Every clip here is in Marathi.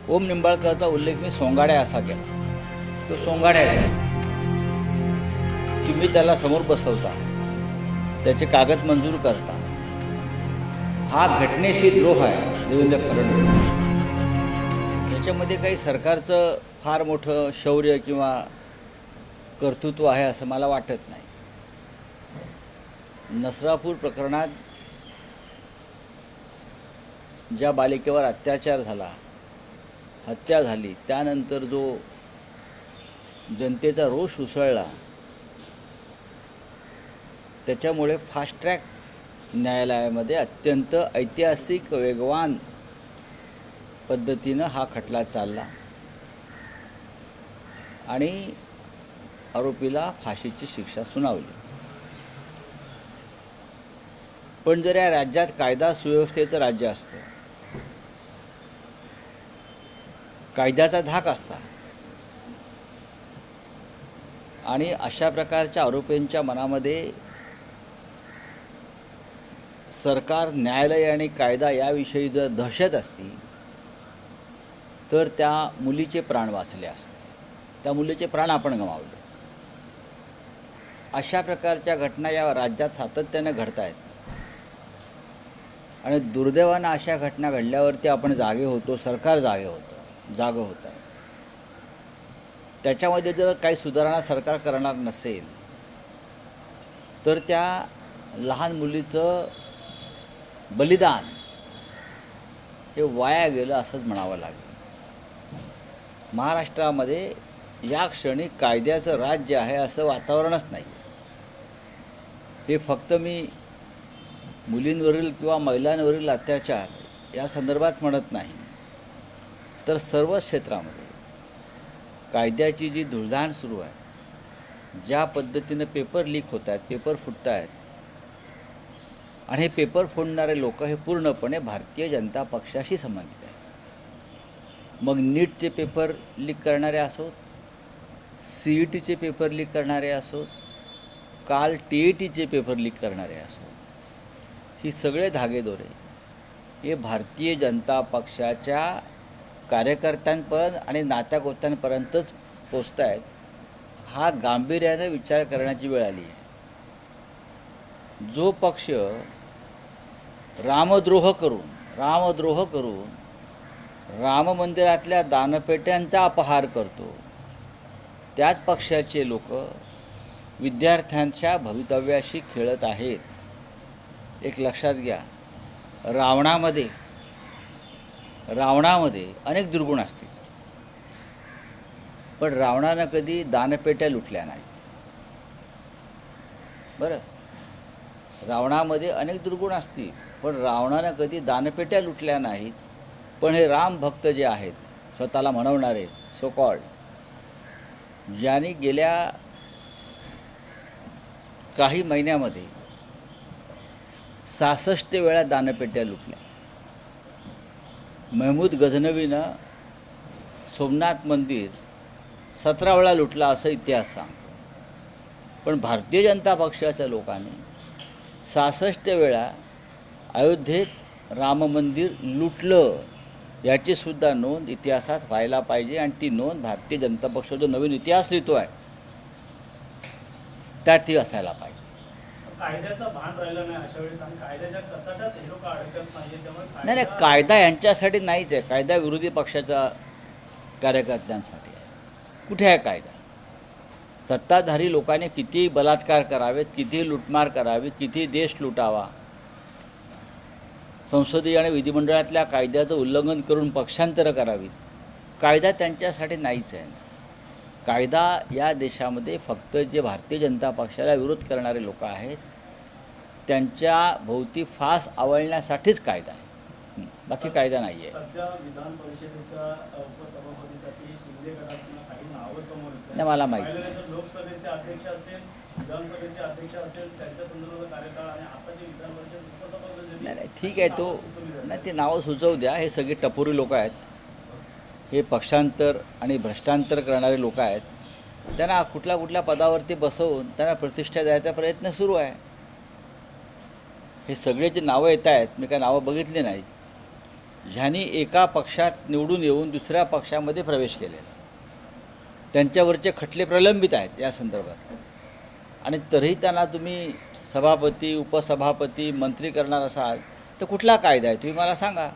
ओम निंबाळकरचा उल्लेख मी सोंगाड्या असा केला. तो सोंगाड्या आहे. तुम्ही त्याला समोर बसवता, त्याचे कागद मंजूर करता. हा घटनेशी द्रोह आहे देवेंद्र फडणवीस. याच्यामध्ये काही सरकारचं फार मोठं शौर्य किंवा कर्तृत्व आहे असं मला वाटत नाही. नसरापूर प्रकरणात ज्या बालिकेवर अत्याचार झाला, हत्या झाली, त्यानंतर जो जनतेचा रोष उसळला, त्याच्यामुळे फास्ट ट्रॅक न्यायालयामध्ये अत्यंत ऐतिहासिक वेगवान पद्धतीनं हा खटला चालला आणि आरोपीला फाशीची शिक्षा सुनावली. पण जर या राज्यात कायदा सुव्यवस्थेचं राज्य असतं, कायद्याचा धाक असता आणि अशा प्रकारच्या आरोपींच्या मनामध्ये सरकार, न्यायालय आणि कायदा याविषयी जर दहशत असती तर त्या मुलीचे प्राण वाचले असते. त्या मुलीचे प्राण आपण गमावले. अशा प्रकारच्या घटना या राज्यात सातत्याने घडत आहेत आणि दुर्दैवानं अशा घटना घडल्यावरती आपण जागे होतो, सरकार जागं होतं आहे. त्याच्यामध्ये जर काही सुधारणा सरकार करणार नसेल तर त्या लहान मुलीचं बलिदान हे वाया गेलं असंच म्हणावं लागेल. महाराष्ट्रामध्ये या क्षणी कायद्याचं राज्य आहे असं वातावरणच नाही. हे फक्त मी मुलींवरील किंवा महिलांवरील अत्याचार या संदर्भात म्हणत नाही, तर सर्वच क्षेत्रामध्ये कायद्याची जी धुळधाण सुरू आहे, ज्या पद्धतीनं पेपर लीक होत आहेत, पेपर फुटत आहेत आणि हे पेपर फोडणारे लोक हे पूर्णपणे भारतीय जनता पक्षाशी संबंधित आहेत. मग नीटचे पेपर लीक करणारे असोत, CETचे पेपर लीक करणारे असोत, काल TETचे पेपर लीक करणारे असोत, ही सगळे धागेदोरे हे भारतीय जनता पक्षाच्या कार्यकर्त्यांपर्यंत आणि नात्यागोत्यांपर्यंतच पोचत आहेत. हा गांभीर्याने विचार करण्याची वेळ आली आहे. जो पक्ष रामद्रोह करून राम मंदिरातल्या दानपेट्यांचा अपहार करतो, त्याच पक्षाचे लोक विद्यार्थ्यांच्या भवितव्याशी खेळत आहेत. एक लक्षात घ्या, रावणामध्ये अनेक दुर्गुण असतील, पण रावणानं कधी दानपेट्या लुटल्या नाहीत. बरं, रावणामध्ये अनेक दुर्गुण असतील, पण रावणानं कधी दानपेट्या लुटल्या नाहीत. पण हे राम भक्त जे आहेत, स्वतःला म्हणवणारे सो कॉल्ड, ज्यांनी गेल्या काही महिन्यामध्ये 66 वेळा दानपेट्या लुटल्या. महमूद गझनवीनं सोमनाथ मंदिर 17 वेळा लुटला असं इतिहास सांगतो. पण भारतीय जनता पक्षाच्या लोकांनी 66 वेळा अयोध्येत राम मंदिर लुटलं, याचीसुद्धा नोंद इतिहासात व्हायला पाहिजे. आणि ती नोंद भारतीय जनता पक्ष जो नवीन इतिहास लिहितो आहे त्यात ती असायला पाहिजे. कायद्याचं भान राहिलं नाही अशा वेळेस आणि कायद्याच्या कचाट्यात हे लोक अडकत नाहीये. त्यामुळे नाही, कायदा यांच्यासाठी नाहीच आहे, कायदा विरोधी पक्षाच्या कार्यकर्त्यांसाठी आहे. कुठे आहे कायदा? सत्ताधारी लोकांनी किती बलात्कार करावेत, किती लुटमार करावी, किती देश लुटावा, संसदीय आणि विधिमंडळातल्या कायद्याचं उल्लंघन करून पक्षांतरं करावीत, कायदा त्यांच्यासाठी नाहीच आहे. कायदा या देशामध्ये फक्त जे भारतीय जनता पक्षाला विरोध करणारे लोक आहेत त्यांच्या भोवती फास आवळण्यासाठीच कायदा आहे, बाकी कायदा नाही आहे. सध्या विधान परिषदेच्या उपसभापतीसाठी शिंदे गटातून काही नावं समोर येतात. नाही, मला माहिती नाही. लोकसभेचे अध्यक्ष असेल, विधानसभेचे अध्यक्ष असेल, त्यांच्या संदर्भात कार्यकाळ आणि आता जे विधान परिषद उपसभापती. नाही, ठीक आहे, तो नाही, ते नावं सुचवू द्या. हे सगळे टपोरी लोक आहेत, हे पक्षांतर आणि भ्रष्टांतर करणारे लोक आहेत. त्यांना कुठल्या पदावरती बसवून त्यांना प्रतिष्ठा द्यायचा प्रयत्न सुरू आहे. हे सगळे जे नावं येत आहेत, मी काय नावं बघितली नाहीत, ह्यांनी एका पक्षात निवडून येऊन दुसऱ्या पक्षामध्ये प्रवेश केलेला, त्यांच्यावरचे खटले प्रलंबित आहेत या संदर्भात, आणि तरीही त्यांना तुम्ही सभापती, उपसभापती, मंत्री करणार असाल तर कुठला कायदा आहे तुम्ही मला सांगा.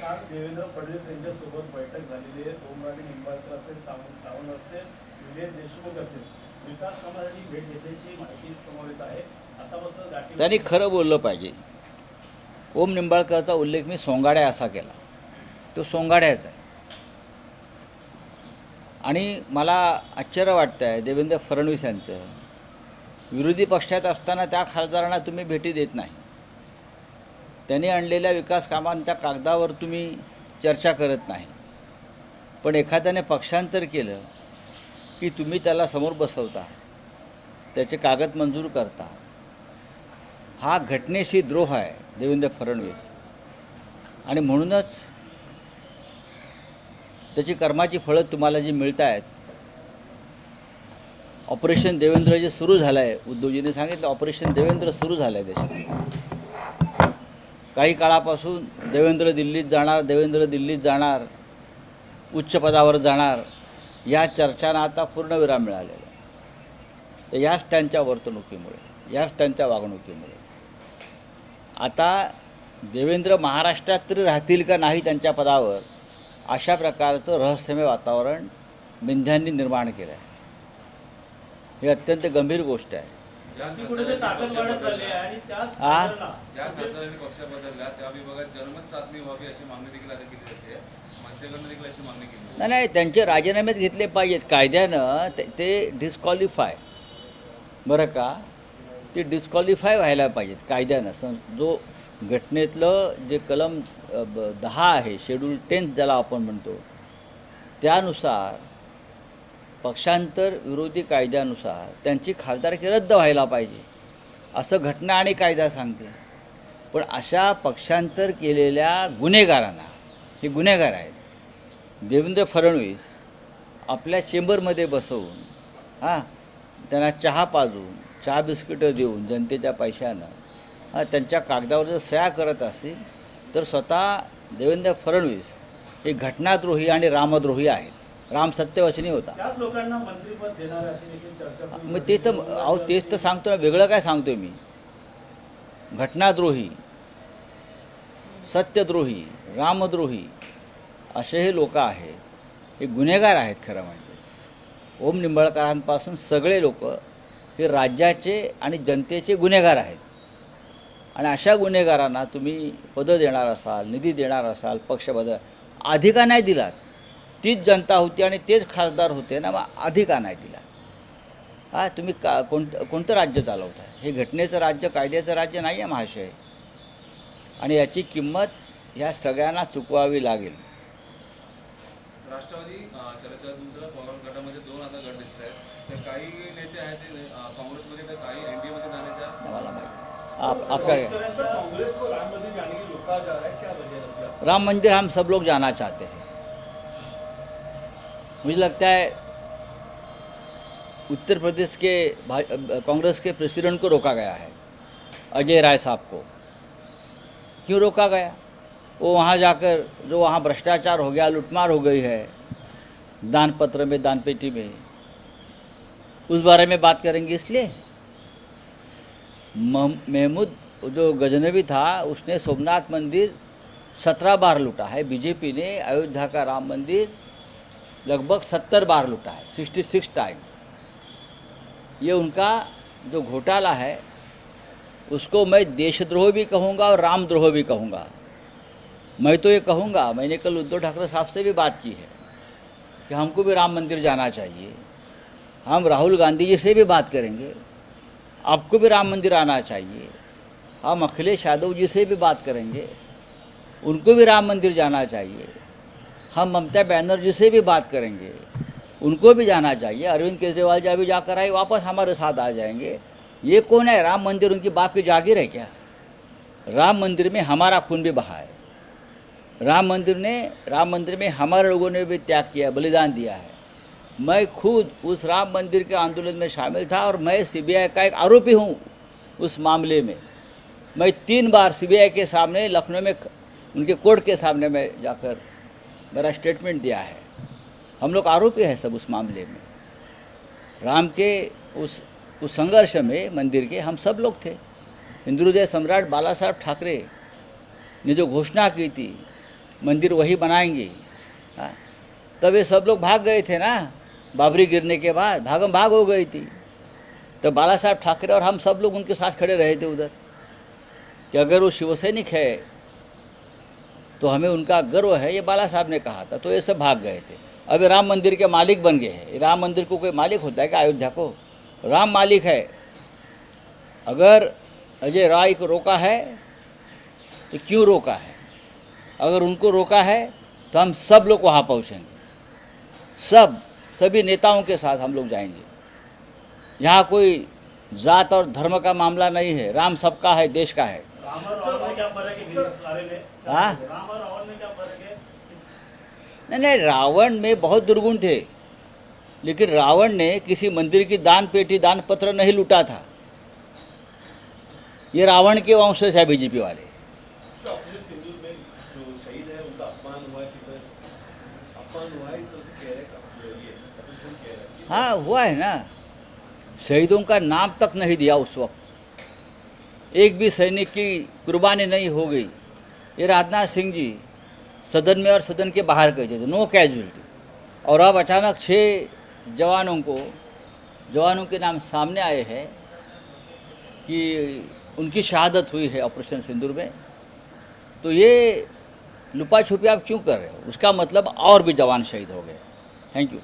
काल देवेंद्र फडणवीस यांच्यासोबत बैठक झालेली आहे. ओमराजे निंबाळकर असेल, सावंत असेल, निलेश देशमुख असेल, विकास कामासाठी भेट घेतल्याची माहिती समोर येत आहे. आतापासून गाठी त्यांनी खरं बोललं पाहिजे. ओम निंबाळकरचा उल्लेख मी सोंगाड्या असा केला, तो सोंगाड्याचा आहे. आणि मला आश्चर्य वाटतं आहे देवेंद्र फडणवीस यांचं, विरोधी पक्षात असताना त्या खासदारांना तुम्ही भेटी देत नाही, त्यांनी आणलेल्या विकास कामांच्या कागदावर तुम्ही चर्चा करत नाही, पण एखाद्याने पक्षांतर केलं की तुम्ही त्याला समोर बसवता, त्याचे कागद मंजूर करता. हा घटनेशी द्रोह आहे देवेंद्र फडणवीस, आणि म्हणूनच त्याची कर्माची फळं तुम्हाला जी मिळत आहेत. ऑपरेशन देवेंद्र जे सुरू झालं आहे, उद्धवजीने सांगितलं ऑपरेशन देवेंद्र सुरू झालं आहे देशात. काही काळापासून देवेंद्र दिल्लीत जाणार, देवेंद्र दिल्लीत जाणार, उच्च पदावर जाणार, या चर्चांना आता पूर्णविराम मिळालेला आहे. तर याच त्यांच्या वर्तणुकीमुळे, याच त्यांच्या वागणुकीमुळे आता देवेंद्र महाराष्ट्रात तरी राहतील का नाही त्यांच्या पदावर, अशा प्रकारचं रहस्यमय वातावरण मिंध्यांनी निर्माण केलं आहे. ही अत्यंत गंभीर गोष्ट आहे. आणखी कुठेतरी ताकद वाढत चालली आहे आणि त्याच हा? खासदाराला ज्या खासदारांनी पक्ष बदलला त्या विभागात जनमत चाचणी व्हावी अशी मागणी देखील आता केली जाते. मनसेकडून देखील अशी मागणी केली. नाही नाही, त्यांचे राजीनामेच घेतले पाहिजेत कायद्यानं. ते डिस्क्वालिफाय, बरं का, ते डिस्क्वालिफाय व्हायला पाहिजेत कायद्यानं. जो घटनेतलं जे कलम 10 आहे, शेड्यूल 10 ज्याला आपण म्हणतो, त्यानुसार पक्षांतर विरोधी कायद्यानुसार त्यांची खासदारकी रद्द व्हायला पाहिजे असं घटना आणि कायदा सांगते. पण अशा पक्षांतर केलेल्या गुन्हेगारांना, हे गुन्हेगार आहेत, देवेंद्र फडणवीस आपल्या चेंबरमध्ये बसवून त्यांना चहा पाजून, चहा बिस्किटं देऊन जनतेच्या पैशानं त्यांच्या कागदावर जर सह्या करत असतील तर स्वतः देवेंद्र फडणवीस हे घटनाद्रोही आणि रामद्रोही आहेत. राम सत्यवचनी होता. त्याच लोकांना मंत्रिपद देणार अशी देखील चर्चा सुरू मग ते तर तेच तर सांगतो ना, वेगळं काय सांगतोय मी. घटनाद्रोही, सत्यद्रोही, रामद्रोही असे हे लोक आहेत, हे गुन्हेगार आहेत खरं म्हणजे. ओम निंबाळकरांपासून सगळे लोक हे राज्याचे आणि जनतेचे गुन्हेगार आहेत. आणि अशा गुन्हेगारांना तुम्ही पदं देणार असाल, निधी देणार असाल, पक्ष बदल आधी का नाही दिलात? तीच जनता होती आणि तेच खासदार होते ना, मग आधी का नाही दिला? तुम्ही कोणतं राज्य चालवताय? हे घटनेचं राज्य, कायद्याचं राज्य नाही आहे महाशय. आणि याची किंमत ह्या सगळ्यांना चुकवावी लागेल. राष्ट्रवादी शरदचंद्र पवार गटामध्ये 2 आता गट दिसत आहेत. तर काही नेते आहेत ते काँग्रेसमध्ये, तर काही एनडीए मध्ये जाण्याच्या. मला माहिती आपका कांग्रेस को राम मंदिर जाने की रोका जा रहा है, क्या वजह है? राम मंदिर हम सब लोग जाना चाहते हैं. मुझे लगता है उत्तर प्रदेश के कांग्रेस के प्रेसिडेंट को रोका गया है, अजय राय साहब को. क्यों रोका गया? वो वहाँ जाकर जो वहाँ भ्रष्टाचार हो गया, लूटमार हो गई है दान पत्र में, दान पेटी में, उस बारे में बात करेंगे इसलिए. महमूद जो गजनवी था उसने सोमनाथ मंदिर 17 बार लूटा है. बीजेपी ने अयोध्या का राम मंदिर लगभग 70 बार लूटा है, 66 टाइम. ये उनका जो घोटाला है उसको मैं देशद्रोह भी कहूँगा और रामद्रोह भी कहूँगा. मैं तो ये कहूँगा, मैंने कल उद्धव ठाकरे साहब से भी बात की है कि हमको भी राम मंदिर जाना चाहिए. हम राहुल गांधी जी से भी बात करेंगे, आपको भी राम मंदिर आना चाहिए. हम अखिलेश यादव जी से भी बात करेंगे, उनको भी राम मंदिर जाना चाहिए. हम ममता बनर्जी से भी बात करेंगे, उनको भी जाना चाहिए. अरविंद केजरीवाल जी अभी जाकर आए, वापस हमारे साथ आ जाएंगे. ये कौन है? राम मंदिर उनकी बाप की जागीर है क्या? राम मंदिर में हमारा खून भी बहा है. राम मंदिर में हमारे लोगों ने भी त्याग किया, बलिदान दिया है. मैं खुद उस राम मंदिर के आंदोलन में शामिल था और मैं सीबीआई का एक आरोपी हूँ उस मामले में. मैं 3 बार सीबीआई के सामने लखनऊ में उनके कोर्ट के सामने मैं जाकर मेरा स्टेटमेंट दिया है। हम लोग आरोपी हैं सब उस मामले में। राम के उस संघर्ष में मंदिर के हम सब लोग थे। हिंदू हृदय सम्राट बाला साहब ठाकरे ने जो घोषणा की थी मंदिर वही बनाएंगे, हाँ, तब ये सब लोग भाग गए थे ना। बाबरी गिरने के बाद भागम भाग हो गई थी। तो बाला साहब ठाकरे और हम सब लोग उनके साथ खड़े रहे थे उधर कि अगर वो शिवसैनिक है तो हमें उनका गर्व है, ये बाला साहब ने कहा था। तो ये सब भाग गए थे। अब ये राम मंदिर के मालिक बन गए हैं। राम मंदिर को कोई मालिक होता है क्या? अयोध्या को राम मालिक है। अगर अजय राय को रोका है तो क्यों रोका है? अगर उनको रोका है तो हम सब लोग वहाँ पहुँचेंगे, सभी नेताओं के साथ हम लोग जाएंगे। यहाँ कोई जात और धर्म का मामला नहीं है। राम सबका है, देश का है। राम और रावण में क्या फर्क है इस बारे में? हाँ? राम और रावण में क्या फर्क है? नहीं, रावण में बहुत दुर्गुण थे, लेकिन रावण ने किसी मंदिर की दान पेटी दान पत्र नहीं लूटा था। ये रावण के वंशज है बीजेपी वाले। ऑपरेशन सिंदूर में जो शहीद है उनका अपमान हुआ है कि सर अपमान हुआ है, इस तरह से कह रहे हैं ऑपरेशन कह रहे हैं। हाँ, हुआ है ना। शहीदों का नाम तक नहीं दिया उस वक्त। एक भी सैनिक की कुर्बानी नहीं हो गई। ये राजनाथ सिंह जी सदन में और सदन के बाहर कहते थे नो कैजुअलिटी, और अब अचानक 6 जवानों के नाम सामने आए हैं कि उनकी शहादत हुई है ऑपरेशन सिंदूर में। तो ये लुपा छुपी आप क्यों कर रहे हो? उसका मतलब और भी जवान शहीद हो गए। Thank you.